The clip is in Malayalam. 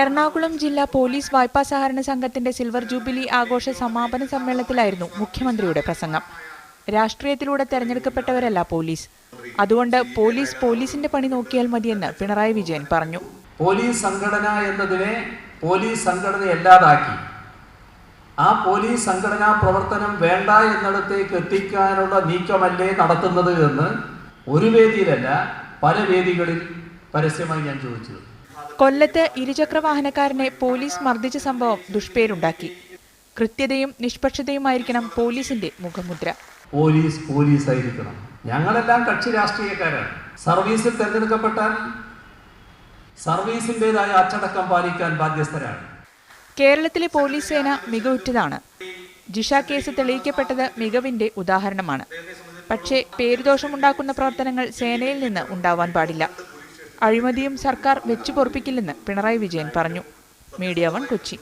എറണാകുളം ജില്ലാ പോലീസ് വായ്പാ സഹകരണ സംഘത്തിന്റെ സിൽവർ ജൂബിലി ആഘോഷ സമാപന സമ്മേളനത്തിലായിരുന്നു മുഖ്യമന്ത്രിയുടെ പ്രസംഗം. രാഷ്ട്രീയത്തിലൂടെ തെരഞ്ഞെടുക്കപ്പെട്ടവരല്ല പോലീസ്. അതുകൊണ്ട് പോലീസിന്റെ പണി നോക്കിയാൽ മതിയെന്ന് പിണറായി വിജയൻ പറഞ്ഞു. പോലീസ് സംഘടന എന്നതിനെ പോലീസ് സംഘടനയല്ലാതാക്കി ആ പോലീസ് സംഘടനാ പ്രവർത്തനം വേണ്ട എന്നിടത്തേക്ക് എത്തിക്കാനുള്ള നീക്കമല്ലേ നടത്തുന്നത് എന്ന് ഒരു വേദിയിലല്ല പല വേദികളിൽ പരസ്യമായി ഞാൻ ചോദിച്ചു. കൊല്ലത്ത് ഇരുചക്ര വാഹനക്കാരനെ പോലീസ് മർദ്ദിച്ച സംഭവം ദുഷ്പേരുണ്ടാക്കി. കൃത്യതയും നിഷ്പക്ഷതയുമായിരിക്കണം പോലീസിന്റെ മുഖമുദ്ര. പോലീസ് ആയിരിക്കണം. ഞങ്ങളെല്ലാം കക്ഷി രാഷ്ട്രീയക്കാരാണ്. സർവീസിൽ തെരഞ്ഞെടുക്കപ്പെട്ടാൽ സർവീസിൻ്റെതായ അച്ചടക്കം പാലിക്കാൻ ബാധ്യസ്ഥരാണ്. കേരളത്തിലെ പോലീസ് സേന മികവുറ്റതാണ്. ജിഷ കേസ് തെളിയിക്കപ്പെട്ടത് മികവിന്റെ ഉദാഹരണമാണ്. പക്ഷേ പേരുദോഷമുണ്ടാക്കുന്ന പ്രവർത്തനങ്ങൾ സേനയിൽ നിന്ന് ഉണ്ടാവാൻ പാടില്ല. അഴിമതിയും സർക്കാർ വെച്ചുപൊറുപ്പിക്കില്ലെന്ന് പിണറായി വിജയൻ പറഞ്ഞു. മീഡിയ 1 കൊച്ചി.